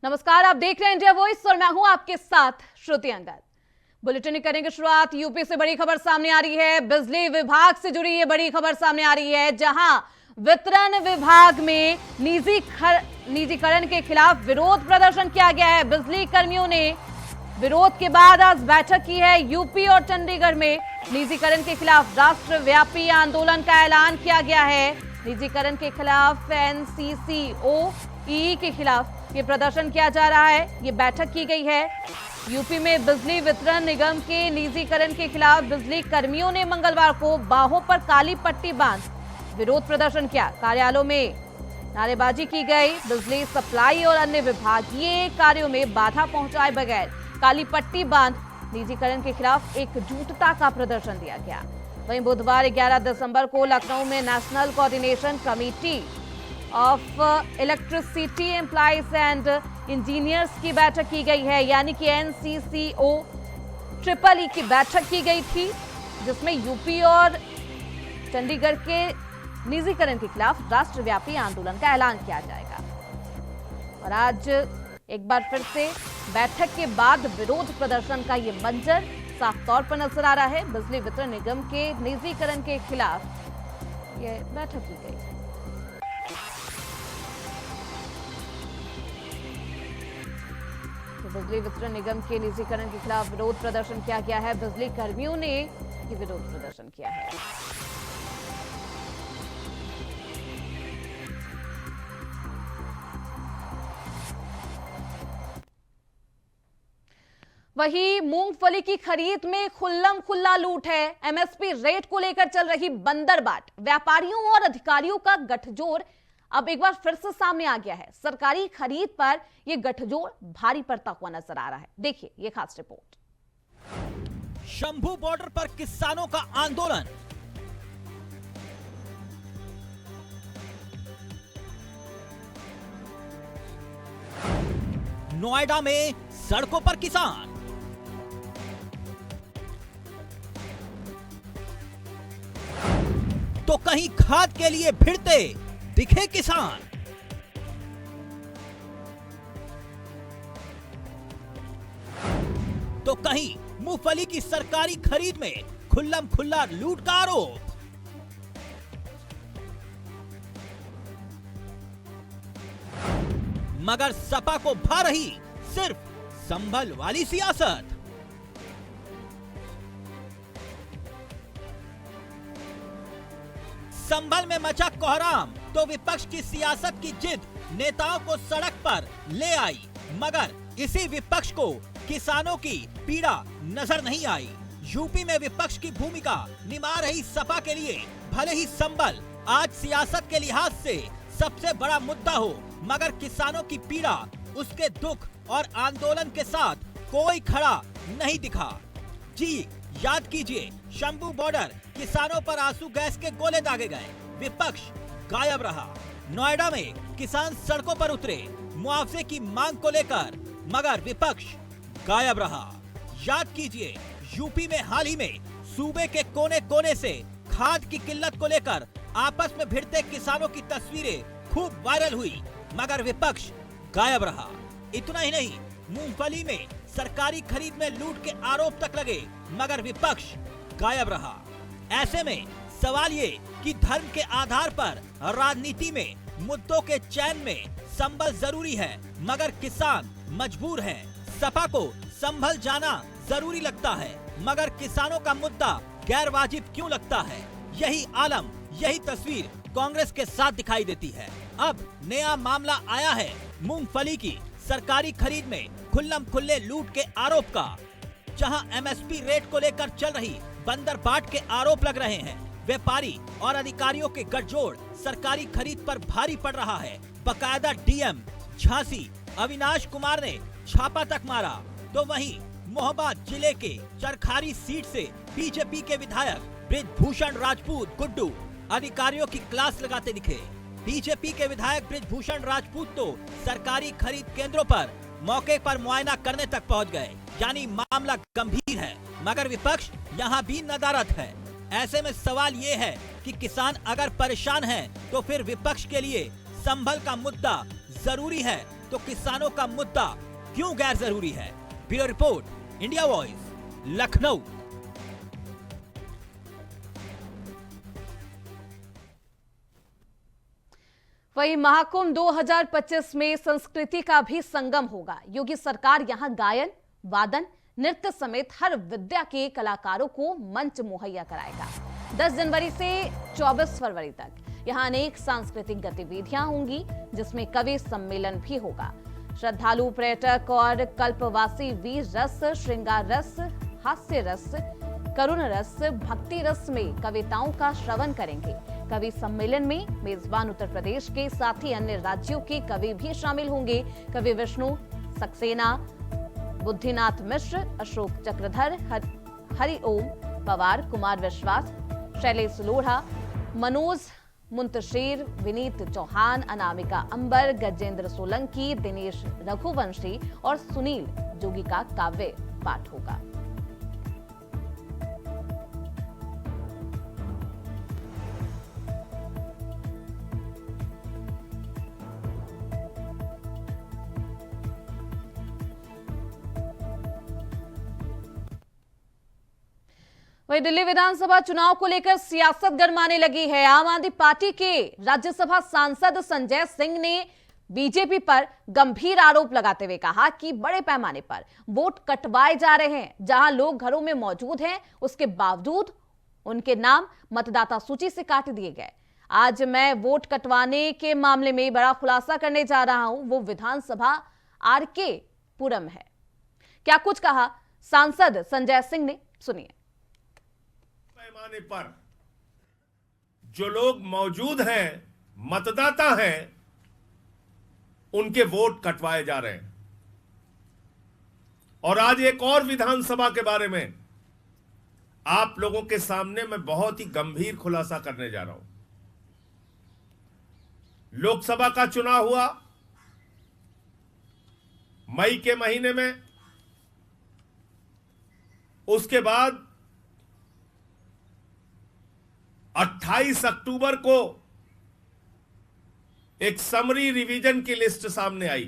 नमस्कार, आप देख रहे हैं इंडिया वॉइस और मैं हूं आपके साथ श्रुति अंगद। बुलेटिन करेंगे शुरुआत। यूपी से बड़ी खबर सामने आ रही है। बिजली विभाग से जुड़ी ये बड़ी खबर सामने आ रही है, जहां वितरण विभाग में निजीकरण के खिलाफ विरोध प्रदर्शन किया गया है। बिजली कर्मियों ने विरोध के बाद आज बैठक की है। यूपी और चंडीगढ़ में निजीकरण के खिलाफ राष्ट्रव्यापी आंदोलन का ऐलान किया गया है। निजीकरण के खिलाफ NCCOE के खिलाफ ये प्रदर्शन किया जा रहा है। ये बैठक की गई है। यूपी में बिजली वितरण निगम के निजीकरण के खिलाफ बिजली कर्मियों ने मंगलवार को बाहों पर काली पट्टी बांध विरोध प्रदर्शन किया। कार्यालयों में नारेबाजी की गई। बिजली सप्लाई और अन्य विभागीय कार्यों में बाधा पहुंचाए बगैर काली पट्टी बांध निजीकरण के खिलाफ एकजुटता का प्रदर्शन दिया गया। वहीं बुधवार 11 दिसंबर को लखनऊ में national coordination committee of electricity employees and engineers की बैठक की गई है, यानी कि NCCOEEE की बैठक की गई थी, जिसमें यूपी और चंडीगढ़ के निजीकरण के खिलाफ राष्ट्रव्यापी आंदोलन का ऐलान किया जाएगा। और आज एक बार फिर से बैठक के बाद विरोध प्रदर्शन का ये मंजर साफ तौर पर नजर आ रहा है। बिजली वितरण निगम के निजीकरण के खिलाफ ये बैठक की गई। तो बिजली वितरण निगम के निजीकरण के खिलाफ विरोध प्रदर्शन किया गया है। बिजली कर्मियों ने ये विरोध प्रदर्शन किया है। वहीं मूंगफली की खरीद में खुल्लम खुल्ला लूट है। MSP रेट को लेकर चल रही बंदरबाट, व्यापारियों और अधिकारियों का गठजोड़ अब एक बार फिर से सामने आ गया है। सरकारी खरीद पर यह गठजोड़ भारी पड़ता हुआ नजर आ रहा है। देखिए ये खास रिपोर्ट। शंभू बॉर्डर पर किसानों का आंदोलन। नोएडा में सड़कों पर किसान। तो कहीं खाद के लिए भिड़ते दिखे किसान। तो कहीं मूंगफली की सरकारी खरीद में खुल्लम खुल्ला लूट का आरोप। मगर सपा को भा रही सिर्फ संभल वाली सियासत। संभल में मचा कोहराम तो विपक्ष की सियासत की जिद नेताओं को सड़क पर ले आई, मगर इसी विपक्ष को किसानों की पीड़ा नजर नहीं आई। यूपी में विपक्ष की भूमिका निभा रही सपा के लिए भले ही संभल आज सियासत के लिहाज से सबसे बड़ा मुद्दा हो, मगर किसानों की पीड़ा, उसके दुख और आंदोलन के साथ कोई खड़ा नहीं दिखा। जी याद कीजिए, शंभू बॉर्डर किसानों पर आंसू गैस के गोले दागे गए, विपक्ष गायब रहा। नोएडा में किसान सड़कों पर उतरे मुआवजे की मांग को लेकर, मगर विपक्ष गायब रहा। याद कीजिए, यूपी में हाल ही में सूबे के कोने कोने से खाद की किल्लत को लेकर आपस में भिड़ते किसानों की तस्वीरें खूब वायरल हुई, मगर विपक्ष गायब रहा। इतना ही नहीं, मूंगफली में सरकारी खरीद में लूट के आरोप तक लगे, मगर विपक्ष गायब रहा। ऐसे में सवाल ये कि धर्म के आधार पर राजनीति में मुद्दों के चयन में संभल जरूरी है, मगर किसान मजबूर हैं। सपा को संभल जाना जरूरी लगता है, मगर किसानों का मुद्दा गैर वाजिब क्यों लगता है? यही आलम, यही तस्वीर कांग्रेस के साथ दिखाई देती है। अब नया मामला आया है मूंगफली की सरकारी खरीद में खुल्लम खुल्ले लूट के आरोप का, जहां MSP रेट को लेकर चल रही बंदरबाट के आरोप लग रहे हैं। व्यापारी और अधिकारियों के गठजोड़ सरकारी खरीद पर भारी पड़ रहा है। बकायदा DM झांसी अविनाश कुमार ने छापा तक मारा। तो वहीं मोहबा जिले के चरखारी सीट से बीजेपी के विधायक बृजभूषण राजपूत गुड्डू अधिकारियों की क्लास लगाते दिखे। बीजेपी के विधायक बृजभूषण राजपूत तो सरकारी खरीद केंद्रों पर मौके पर मुआयना करने तक पहुंच गए, यानी मामला गंभीर है, मगर विपक्ष यहां भी नदारद है। ऐसे में सवाल ये है कि किसान अगर परेशान हैं, तो फिर विपक्ष के लिए संभल का मुद्दा जरूरी है तो किसानों का मुद्दा क्यों गैर जरूरी है? Bureau report, India voice, Lucknow. वहीं महाकुंभ 2025 में संस्कृति का भी संगम होगा। योगी सरकार यहां गायन, वादन, नृत्य समेत हर विद्या के कलाकारों को मंच मुहैया कराएगा। 10 जनवरी से 24 फरवरी तक यहां अनेक सांस्कृतिक गतिविधियां होंगी, जिसमें कवि सम्मेलन भी होगा। श्रद्धालु, पर्यटक और कल्पवासी वीर रस, श्रृंगार रस, हास्य रस, करुण रस, भक्ति रस में कविताओं का श्रवण करेंगे। कवि सम्मेलन में मेजबान उत्तर प्रदेश के साथ ही अन्य राज्यों के कवि भी शामिल होंगे। कवि विष्णु सक्सेना, बुद्धिनाथ मिश्र, अशोक चक्रधर, हरिओम पवार, कुमार विश्वास, शैलेश लोढ़ा, मनोज मुंतशीर, विनीत चौहान, अनामिका अंबर, गजेंद्र सोलंकी, दिनेश रघुवंशी और सुनील जोगी का काव्य पाठ होगा। वहीं दिल्ली विधानसभा चुनाव को लेकर सियासत गरमाने लगी है। आम आदमी पार्टी के राज्यसभा सांसद संजय सिंह ने बीजेपी पर गंभीर आरोप लगाते हुए कहा कि बड़े पैमाने पर वोट कटवाए जा रहे हैं। जहां लोग घरों में मौजूद हैं, उसके बावजूद उनके नाम मतदाता सूची से काट दिए गए। आज मैं वोट कटवाने के मामले में बड़ा खुलासा करने जा रहा हूं। वो विधानसभा आरके पुरम है। क्या कुछ कहा सांसद संजय सिंह ने, सुनिए। पैमाने पर जो लोग मौजूद हैं, मतदाता हैं, उनके वोट कटवाए जा रहे हैं। और आज एक और विधानसभा के बारे में आप लोगों के सामने मैं बहुत ही गंभीर खुलासा करने जा रहा हूं। लोकसभा का चुनाव हुआ मई के महीने में, उसके बाद 28 अक्टूबर को एक समरी रिवीजन की लिस्ट सामने आई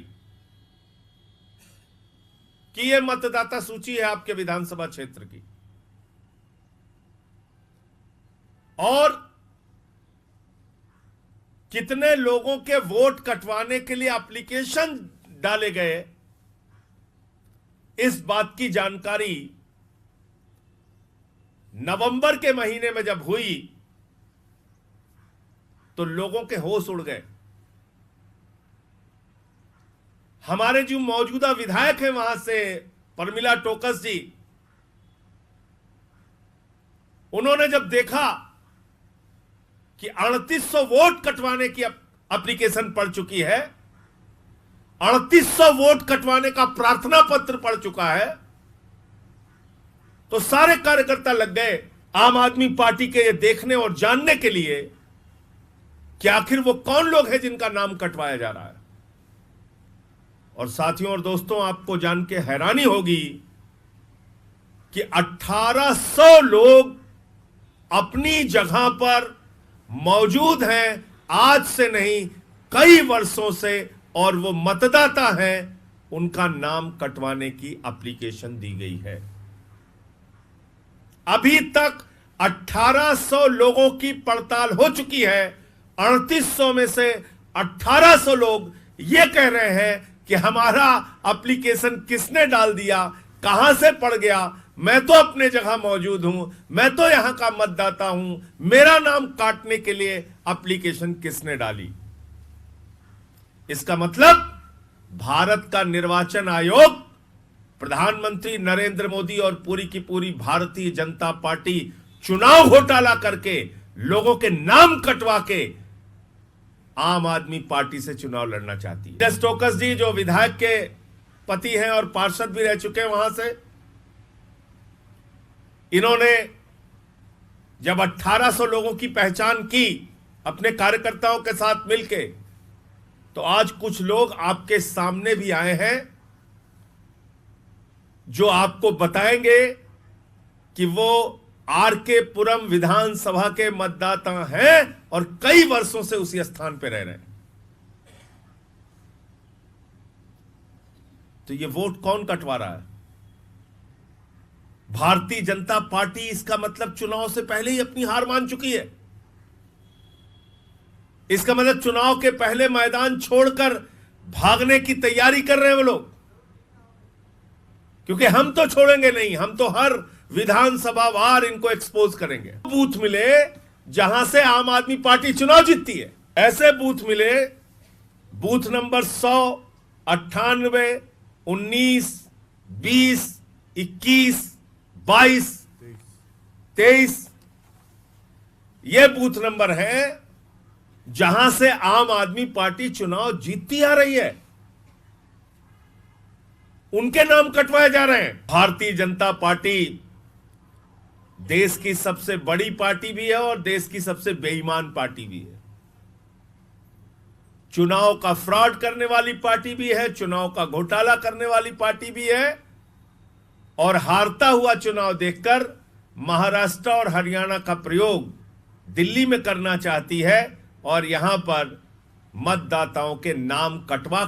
कि यह मतदाता सूची है आपके विधानसभा क्षेत्र की, और कितने लोगों के वोट कटवाने के लिए एप्लीकेशन डाले गए, इस बात की जानकारी नवंबर के महीने में जब हुई तो लोगों के होश उड़ गए। हमारे जो मौजूदा विधायक हैं वहां से, परमिला टोकस जी, उन्होंने जब देखा कि 3800 वोट कटवाने की एप्लीकेशन पड़ चुकी है, 3800 वोट कटवाने का प्रार्थना पत्र पड़ चुका है, तो सारे कार्यकर्ता लग गए आम आदमी पार्टी के ये देखने और जानने के लिए कि आखिर वो कौन लोग हैं जिनका नाम कटवाया जा रहा है। और साथियों और दोस्तों, आपको जान के हैरानी होगी कि 1800 लोग अपनी जगह पर मौजूद हैं, आज से नहीं कई वर्षों से, और वो मतदाता हैं, उनका नाम कटवाने की एप्लीकेशन दी गई है। अभी तक 1800 लोगों की पड़ताल हो चुकी है। 3800 में से 1800 लोग ये कह रहे हैं कि हमारा एप्लीकेशन किसने डाल दिया, कहां से पड़ गया, मैं तो अपने जगह मौजूद हूं, मैं तो यहां का मतदाता हूं, मेरा नाम काटने के लिए एप्लीकेशन किसने डाली। इसका मतलब भारत का निर्वाचन आयोग, प्रधानमंत्री नरेंद्र मोदी और पूरी की पूरी भारतीय जनता पार्टी चुनाव घोटाला करके, लोगों के नाम कटवा के आम आदमी पार्टी से चुनाव लड़ना चाहती है। टोकस जी जो विधायक के पति हैं और पार्षद भी रह चुके हैं वहां से, इन्होंने जब 1800 लोगों की पहचान की अपने कार्यकर्ताओं के साथ मिलके, तो आज कुछ लोग आपके सामने भी आए हैं जो आपको बताएंगे कि वो आरके पुरम विधानसभा के मतदाता हैं और कई वर्षों से उसी स्थान पर रह रहे हैं। तो ये वोट कौन कटवा रहा है? भारतीय जनता पार्टी इसका मतलब चुनाव से पहले ही अपनी हार मान चुकी है। इसका मतलब चुनाव के पहले मैदान छोड़कर भागने की तैयारी कर रहे हैं वो लोग, क्योंकि हम तो छोड़ेंगे नहीं, हम तो हर विधानसभा वार इनको एक्सपोज करेंगे। बूथ मिले जहां से आम आदमी पार्टी चुनाव जीतती है, ऐसे बूथ मिले, बूथ नंबर 100, 98, 19, 20, 21, 22, 23, ये बूथ नंबर है जहां से आम आदमी पार्टी चुनाव जीतती आ रही है, उनके नाम कटवाए जा रहे हैं। भारतीय जनता पार्टी देश की सबसे बड़ी पार्टी भी है और देश की सबसे बेईमान पार्टी भी है। चुनाव का फ्रॉड करने वाली पार्टी भी है, चुनाव का घोटाला करने वाली पार्टी भी है, और हारता हुआ चुनाव देखकर महाराष्ट्र और हरियाणा का प्रयोग दिल्ली में करना चाहती है और यहां पर मतदाताओं के नाम कटवा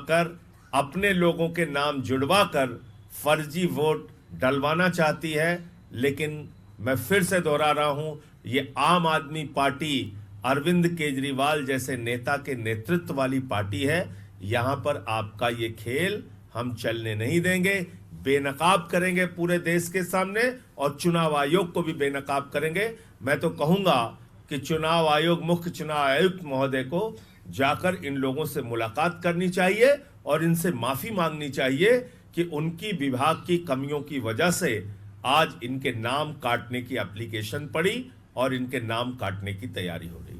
कर अपने लोगों के नाम जुड़वा कर फर्जी वोट डलवाना चाहती है। लेकिन मैं फिर से दोहरा रहा हूं, ये आम आदमी पार्टी अरविंद केजरीवाल जैसे नेता के नेतृत्व वाली पार्टी है। यहां पर आपका ये खेल हम चलने नहीं देंगे, बेनकाब करेंगे पूरे देश के सामने और चुनाव आयोग को भी बेनकाब करेंगे। मैं तो कहूंगा कि चुनाव आयोग, मुख्य चुनाव आयुक्त महोदय को जाकर इन लोगों से मुलाकात करनी चाहिए और इनसे माफी मांगनी चाहिए कि उनकी विभाग की कमियों की वजह से आज इनके नाम काटने की एप्लीकेशन पड़ी और इनके नाम काटने की तैयारी हो रही।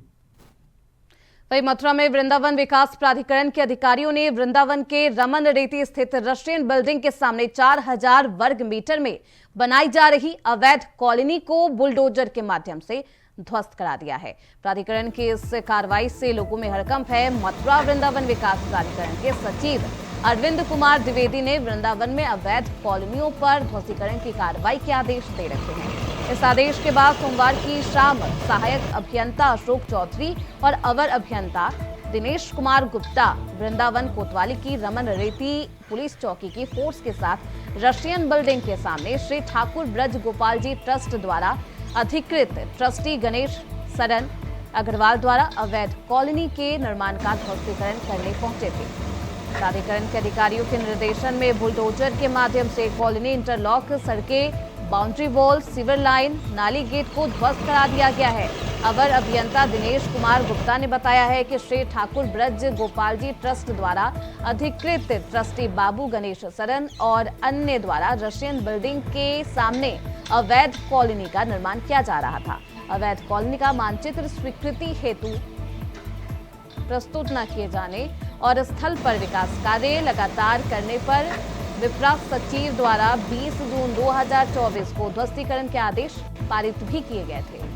वहीं मथुरा में वृंदावन विकास प्राधिकरण के अधिकारियों ने वृंदावन के रमन रेती स्थित रशियन बिल्डिंग के सामने 4000 वर्ग मीटर में बनाई जा रही अवैध कॉलोनी को बुलडोजर के माध्यम से ध्वस्त करा दिया है। प्राधिकरण की इस कार्रवाई से लोगों में हड़कंप है। मथुरा वृंदावन विकास प्राधिकरण के सचिव अरविंद कुमार द्विवेदी ने वृंदावन में अवैध कॉलोनियों पर ध्वस्तीकरण की कार्रवाई के आदेश दे रखे हैं। इस आदेश के बाद सोमवार की शाम सहायक अभियंता अशोक चौधरी और अवर अभियंता दिनेश कुमार गुप्ता वृंदावन कोतवाली की रमन रेती पुलिस चौकी की फोर्स के साथ रशियन बिल्डिंग के सामने श्री ठाकुर ब्रज गोपाल जी ट्रस्ट द्वारा अधिकृत ट्रस्टी गणेश सरन अग्रवाल द्वारा अवैध कॉलोनी के निर्माण का ध्वस्तीकरण करने पहुंचे थे। प्राधिकरण के अधिकारियों के निर्देशन में बुलडोजर के माध्यम से कॉलोनी, इंटरलॉक सड़कें, बाउंड्री वॉल, सीवर लाइन, नाली गेट को ध्वस्त करा दिया गया है। अवर अभियंता दिनेश कुमार गुप्ता ने बताया है कि श्री ठाकुर ब्रज गोपाल जी ट्रस्ट द्वारा अधिकृत ट्रस्टी बाबू गणेश सरन और अन्य द्वारा रशियन बिल्डिंग के सामने अवैध कॉलोनी का निर्माण किया जा रहा था। अवैध कॉलोनी का मानचित्र स्वीकृति हेतु प्रस्तुत न किए जाने और स्थल पर विकास कार्य लगातार करने पर विप्रास सचिव द्वारा 20 जून 2024 को ध्वस्तीकरण के आदेश पारित भी किए गए थे।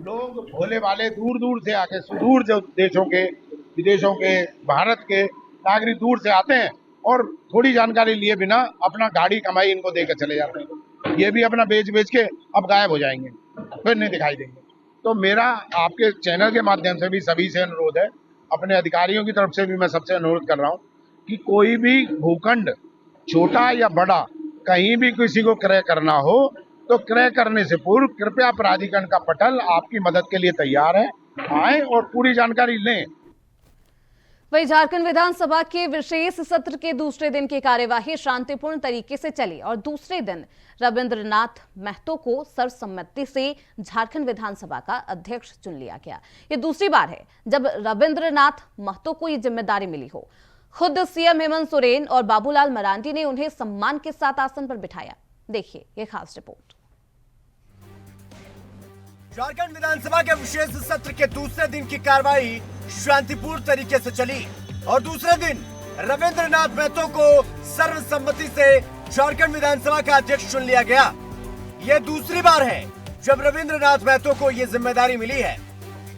लोग भोले वाले दूर दूर से आके, सुदूर देशों के, विदेशों के, भारत के नागरिक दूर से आते हैं और थोड़ी जानकारी लिए बिना अपना गाड़ी कमाई इनको देकर चले जाते हैं। ये भी अपना बेच के अब गायब हो जाएंगे, फिर नहीं दिखाई देंगे। तो मेरा आपके चैनल के माध्यम से भी सभी से अनुरोध है, अपने अधिकारियों की तरफ से भी मैं सबसे अनुरोध कर रहा हूँ कि कोई भी भूखंड छोटा या बड़ा कहीं भी किसी को क्रय करना हो तो क्रय करने से पूर्व कृपया प्राधिकरण का पटल आपकी मदद के लिए तैयार है, आए और पूरी जानकारी लें। वहीं झारखंड विधानसभा के विशेष सत्र के दूसरे दिन की कार्यवाही शांतिपूर्ण तरीके से चली और दूसरे दिन रविंद्रनाथ महतो को सर्वसम्मति से झारखंड विधानसभा का अध्यक्ष चुन लिया गया। ये दूसरी बार है जब रविंद्रनाथ महतो को ये जिम्मेदारी मिली हो। खुद सीएम हेमंत सोरेन और बाबूलाल मरांडी ने उन्हें सम्मान के साथ आसन पर बिठाया। देखिए ये खास रिपोर्ट। झारखंड विधानसभा के विशेष सत्र के दूसरे दिन की कार्रवाई शांतिपूर्ण तरीके से चली और दूसरे दिन रविंद्रनाथ महतो को सर्वसम्मति से झारखंड विधानसभा का अध्यक्ष चुन लिया गया। यह दूसरी बार है जब रविंद्रनाथ महतो को यह जिम्मेदारी मिली है।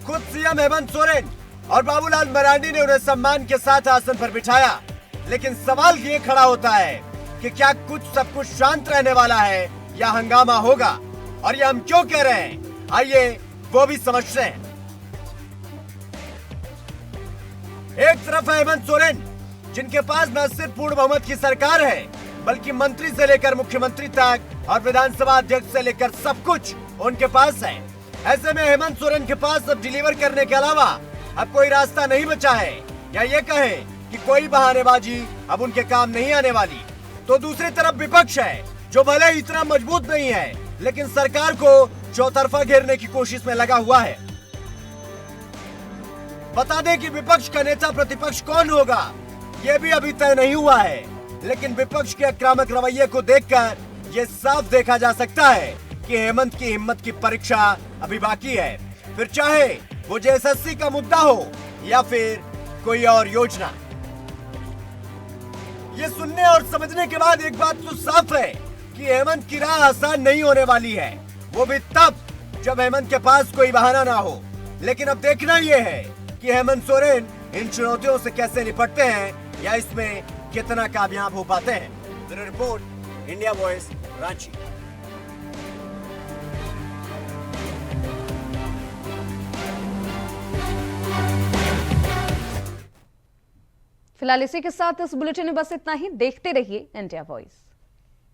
खुद सीएम हेमंत सोरेन और बाबूलाल मरांडी ने उन्हें सम्मान के साथ आसन पर बिठाया। लेकिन सवाल ये खड़ा होता है कि क्या सब कुछ शांत रहने वाला है या हंगामा होगा, और ये हम क्यों कह रहे हैं, आइए वो भी समझते हैं। एक तरफ है हेमंत सोरेन, जिनके पास न सिर्फ पूर्ण बहुमत की सरकार है, बल्कि मंत्री से लेकर मुख्यमंत्री तक और विधानसभा अध्यक्ष से लेकर सब कुछ उनके पास है। ऐसे में हेमंत सोरेन के पास अब डिलीवर करने के अलावा अब कोई रास्ता नहीं बचा है, या ये कहें कि कोई बहानेबाजी अब उनके काम नहीं आने वाली। तो दूसरी तरफ विपक्ष है, जो भले ही इतना मजबूत नहीं है, लेकिन सरकार को चौतरफा घेरने की कोशिश में लगा हुआ है। बता दें कि विपक्ष का नेता प्रतिपक्ष कौन होगा, ये भी अभी तय नहीं हुआ है, लेकिन विपक्ष के आक्रामक रवैये को देखकर ये साफ देखा जा सकता है कि हेमंत की हिम्मत की परीक्षा अभी बाकी है, फिर चाहे वो जेएसएससी का मुद्दा हो या फिर कोई और योजना। ये सुनने और समझने के बाद एक बात तो साफ है कि हेमंत की राह आसान नहीं होने वाली है, वो भी तब जब हेमंत के पास कोई बहाना ना हो। लेकिन अब देखना ये है कि हेमंत सोरेन इन चुनौतियों से कैसे निपटते हैं या इसमें कितना कामयाब हो पाते हैं। Bureau report, India voice, Ranchi. फिलहाल इसी के साथ इस बुलेटिन में बस इतना ही। देखते रहिए इंडिया वॉइस।